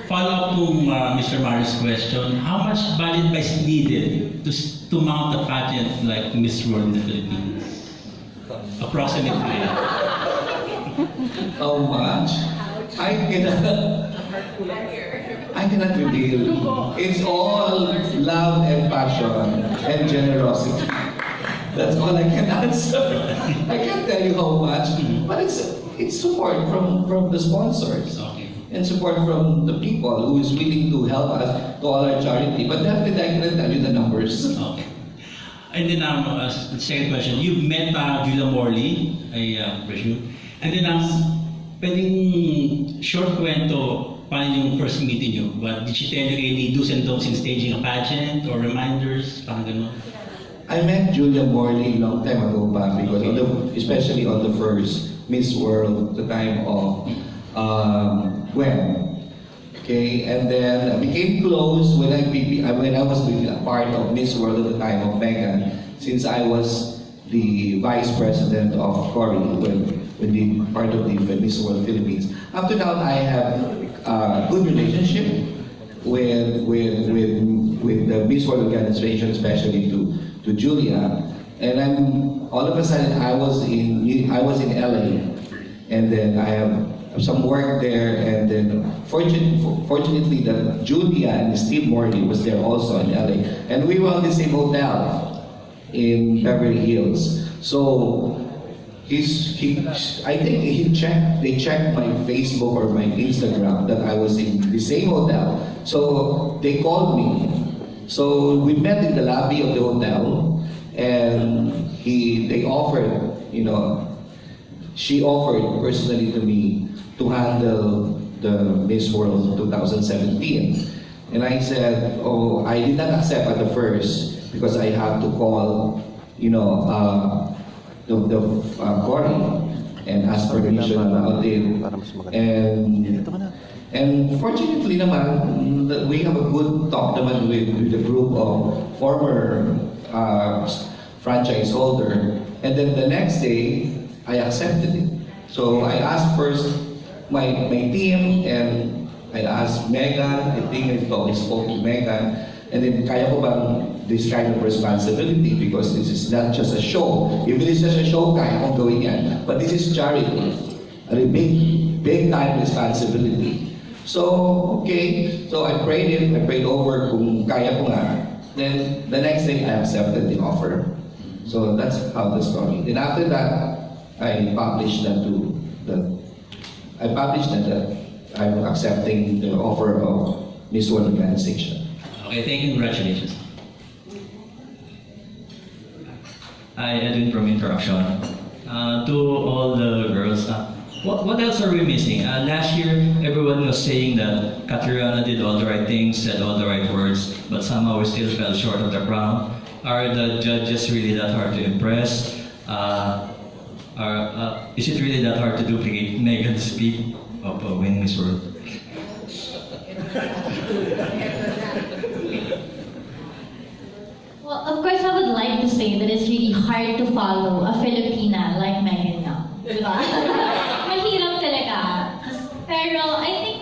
follow-up to Mr. Mari's question, how much budget is needed to mount a pageant like Miss World in the Philippines? Approximately. How much? I cannot reveal. It's all love and passion and generosity. That's all I can answer. I can't tell you how much, but it's support from the sponsors. Okay. And support from the people who is willing to help us to all our charity. But definitely I cannot tell you the numbers. Okay. And then the second question, you met Julia Morley, I presume. And then pwedeng short kwento, paano yung first meeting nyo? But did she tell you any do's and don'ts in staging a pageant or reminders? Parang ganun. I met Julia Morley long time ago pa because especially on the first Miss World, the time of Gwen. Okay, and then I became close when I was a part of Miss World at the time of Megan, since I was the vice president of Cory when the part of the Miss World Philippines. Up to now, I have a good relationship with the Miss World organization, especially to Julia. And then all of a sudden, I was in LA, and then I have some work there, and then fortunately that Julia and Steve Morley was there also in LA, and we were on the same hotel in Beverly Hills. So I think they checked my Facebook or my Instagram that I was in the same hotel. So they called me. So we met in the lobby of the hotel, and they offered, she offered personally to me to handle the Miss World 2017. And I said, oh, I did not accept at the first because I had to call, the Cory and ask permission about it. And fortunately naman, we have a good talk naman with the group of former franchise holder. And then the next day, I accepted it. So I asked first my team, and I asked Megan, I think I spoke to Megan, and then kaya ko bang this kind of responsibility, because this is not just a show. If it is just a show, kaya kong gawin yan. But this is charity, a big time responsibility. So, okay, so I prayed over kung kaya ko nga. Then the next day I accepted the offer. So that's how the story. Then after that, I published that I'm accepting the offer of Miss World Organization. Okay, thank you. Congratulations. Hi, Edwin from Interaction. To all the girls, what else are we missing? Last year, everyone was saying that Catriona did all the right things, said all the right words, but somehow we still fell short of the crown. Are the judges really that hard to impress? Is it really that hard to duplicate Megan's speed of winning Miss World? Well, of course, I would like to say that it's really hard to follow a Filipina like Megan now. Diba? Mahirap talaga. Pero I think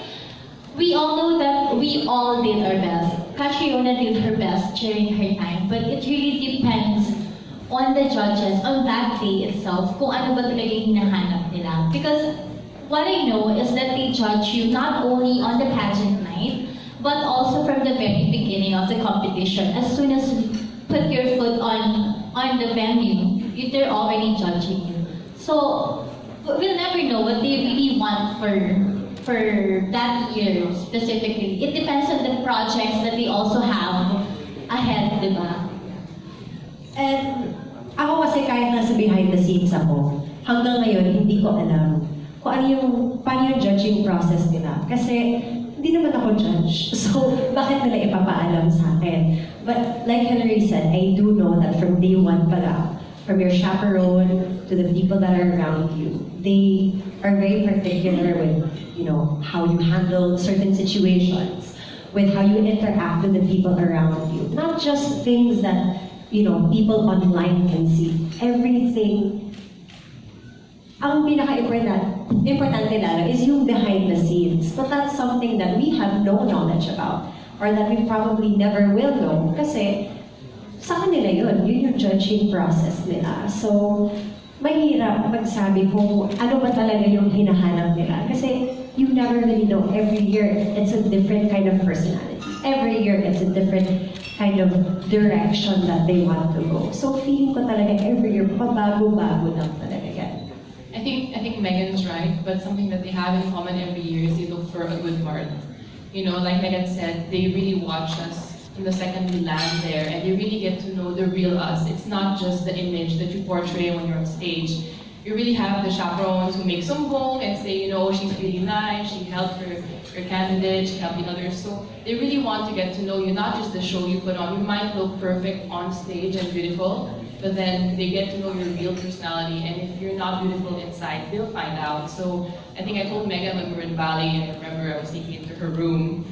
we all know that we all did our best. Catriona did her best during her time, but it really depends on the judges on that day itself kung ano ba talaga yung hinahanap nila. Because what I know is that they judge you not only on the pageant night, but also from the very beginning of the competition. As soon as you put your foot on the venue, they're already judging you. So we'll never know what they really want for that year specifically. It depends on the projects that they also have ahead, di ba? And ako kasi kahit nasa behind the scenes ako, hanggang ngayon hindi ko alam kung paano yung judging process nila. Kasi hindi naman ako judge, so bakit nila ipapaalam sa akin? But like Hilary said, I do know that from day one pala, from your chaperone to the people that are around you, they are very particular with how you handle certain situations, with how you interact with the people around you. Not just things that people online can see. Everything ang importante lalo is yung behind the scenes. But that's something that we have no knowledge about or that we probably never will know kasi sa kanila yun yung judging process nila. So, mahirap magsabi kung ano ba talaga yung hinahanap nila kasi you never really know. Every year, it's a different kind of personality. Every year, it's a different kind of direction that they want to go. So, feeling ko talaga every year, pabago-bago lang talaga yan. I think Megan's right, but something that they have in common every year is they look for a good part. You know, like Megan said, they really watch us in the second we land there, and they really get to know the real us. It's not just the image that you portray when you're on stage. You really have the chaperones who make some boom and say, you know, she's really nice, she helped her candidate, she helped the others. So they really want to get to know you, not just the show you put on. You might look perfect on stage and beautiful, but then they get to know your real personality, and if you're not beautiful inside, they'll find out. So I think I told Megan when we were in Bali, and I remember I was sneaking into her room,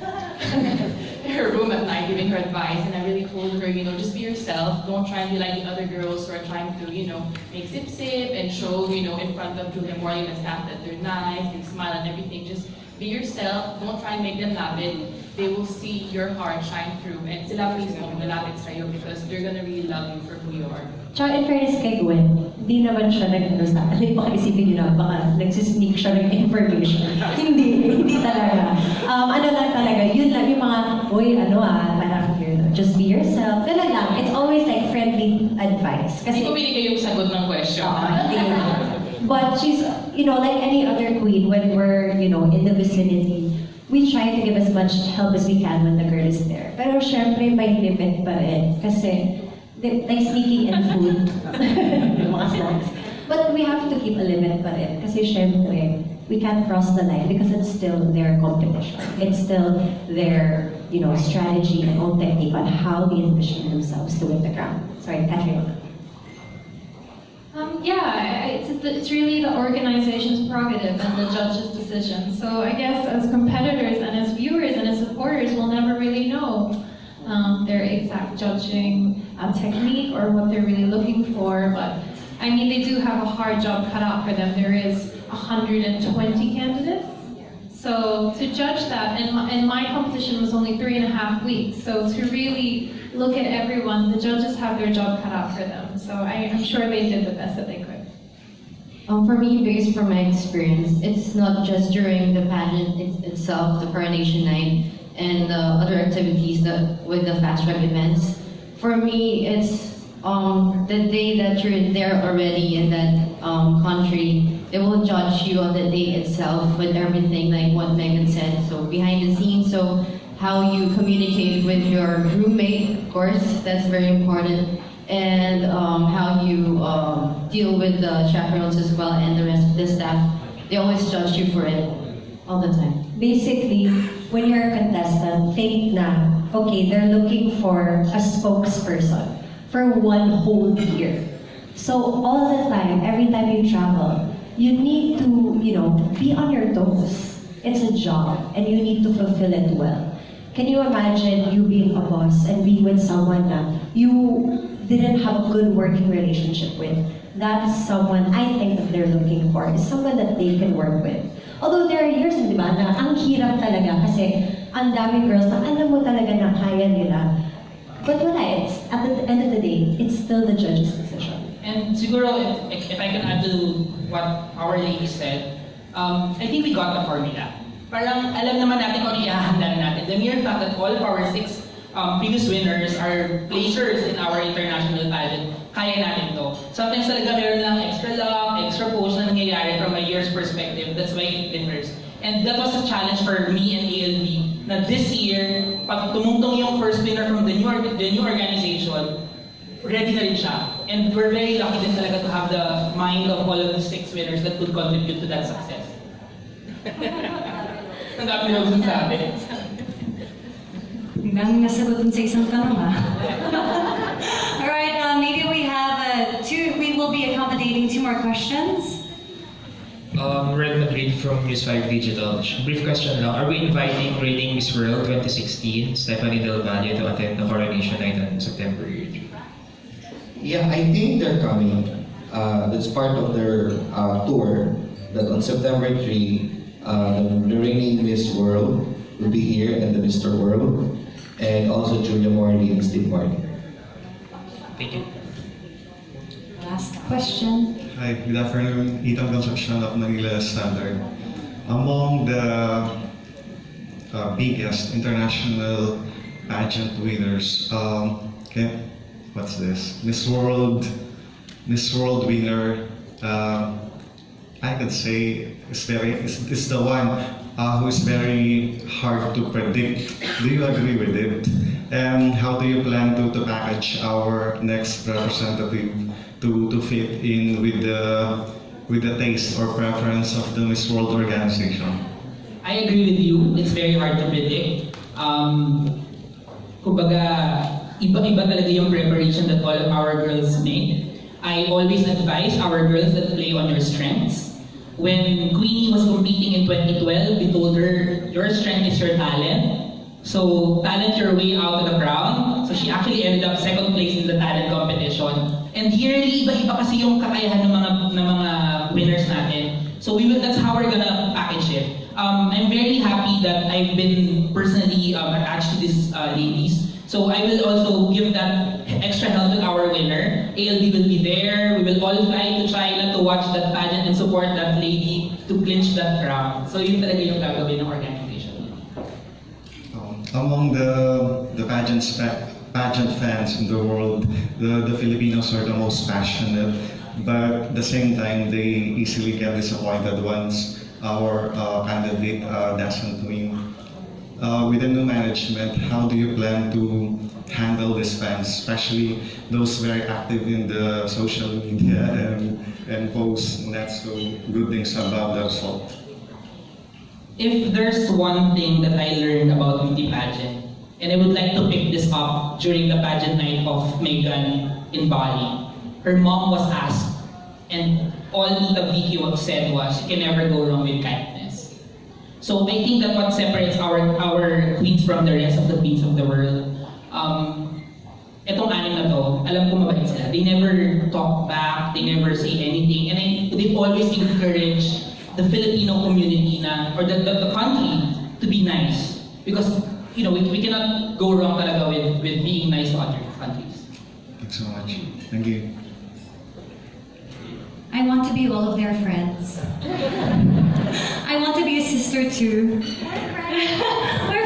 at night giving her advice, and I really told her, you know, just be yourself. Don't try and be like the other girls who are trying to, you know, make sip and show, you know, in front of Julia Morley and staff that they're nice, they smile and everything. Just be yourself. Don't try and make them laugh it. They will see your heart shine through, and sila mismo malapit sa'yo because they're gonna really love you for who you are. Tsaka in fairness kay Gwen, di naman siya nag-ano sa akin. Baka isipin nyo na, baka nagsisneak siya ng information. hindi talaga. Ano lang talaga, yun lang yung mga, uy, parang just be yourself. Ganun lang. It's always like friendly advice. Hindi ko binigay yung sagot ng question. Hindi. But she's, you know, like any other queen, when we're, you know, in the vicinity, we try to give as much help as we can when the girl is there. Pero syempre, may limit pa rin. Kasi, like sneaking in food, yung mga snacks. But we have to keep a limit pa rin. Kasi syempre, we can't cross the line because it's still their competition. It's still their, you know, strategy and own technique on how they envision themselves to win the crown. Sorry, Katrina. It's really the organization's prerogative and the judge's decision. So I guess as competitors and as viewers and as supporters, we'll never really know their exact judging technique or what they're really looking for. But I mean, they do have a hard job cut out for them. There is 120 candidates. So to judge that, and my competition was only 3.5 weeks. So to really look at everyone, the judges have their job cut out for them. So I'm sure they did the best that they could. For me, based from my experience, it's not just during the pageant itself, the coronation night, and the other activities with the fast track events. For me, it's the day that you're there already in that country. They will judge you on the day itself with everything, like what Megan said. So behind the scenes, so how you communicate with your roommate, of course, that's very important. And how you deal with the chaperones as well and the rest of the staff. They always judge you for it all the time. Basically, when you're a contestant, think na, okay, they're looking for a spokesperson for 1 whole year. So all the time, every time you travel, you need to, you know, be on your toes. It's a job, and you need to fulfill it well. Can you imagine you being a boss and being with someone na you didn't have a good working relationship with? That's someone I think that they're looking for, is someone that they can work with. Although there are years, di ba, na ang hirap talaga kasi ang daming girls na alam mo talaga na kaya nila. But wala, it's, at the end of the day, it's still the judge's decision. And siguro, if I can add to what our lady said, I think we got the formula. Parang alam naman natin kung ihahanda natin. The mere fact that all of our 6 previous winners are placers in our international pageant, kaya natin to. Sometimes talaga meron lang extra luck, extra push na nangyayari from a year's perspective. That's why it differs. And that was a challenge for me and ALV na this year, pag tumungtong yung first winner from the new organization, ready na rin siya. And we're very lucky din talaga to have the mind of all of the 6 winners that could contribute to that success. Ang dami na gusto sabi. Ang daming nasagot dun sa isang tanong, ha? Alright, maybe we have we will be accommodating 2 more questions. Red Madrid from News 5 Digital. Brief question lang. Are we inviting reigning Miss World 2016, Stephanie Del Valle, to attend the coronation night on September 8th? Yeah, I think they're coming. that's part of their tour, that on September 3, the reigning Miss World will be here, and the Mr. World, and also Julia Morley and Steve Martin. Thank you. Last question. Hi, good afternoon. Ethan Concepcion of Manila Standard. Among the biggest international pageant winners, okay, what's this? Miss World winner. I could say it's the one who is very hard to predict. Do you agree with it? And how do you plan to package our next representative to fit in with the taste or preference of the Miss World organization? I agree with you. It's very hard to predict. Kumbaga, iba-iba talaga yung preparation that all of our girls make. I always advise our girls that play on your strengths. When Queenie was competing in 2012, we told her, your strength is your talent. So, talent your way out of the crown. So, she actually ended up second place in the talent competition. And yearly, iba-iba kasi yung kakayahan ng mga winners natin. So, that's how we're gonna package it. I'm very happy that I've been personally attached to these ladies. So I will also give that extra help to our winner. ALB will be there. We will all fly to China to watch that pageant and support that lady to clinch that crown. So yun talaga yung gagawin ng organization. Among the pageant fans in the world, the Filipinos are the most passionate, but at the same time, they easily get disappointed once our candidate doesn't win. With the new management, how do you plan to handle these fans, especially those very active in the social media and post not so good things about the result? If there's one thing that I learned about beauty pageant, and I would like to pick this up during the pageant night of Megan in Bali, her mom was asked, and all Tita Vicky said was, you can never go wrong with kindness. So I think that what separates our queens from the rest of the queens of the world, etong anim na to, alam ko mabait sila. They never talk back, they never say anything, and they always encourage the Filipino community or the country to be nice. Because, we cannot go wrong talaga with being nice to other countries. Thanks so much. Thank you. I want to be all of their friends. I want to be a sister too. We're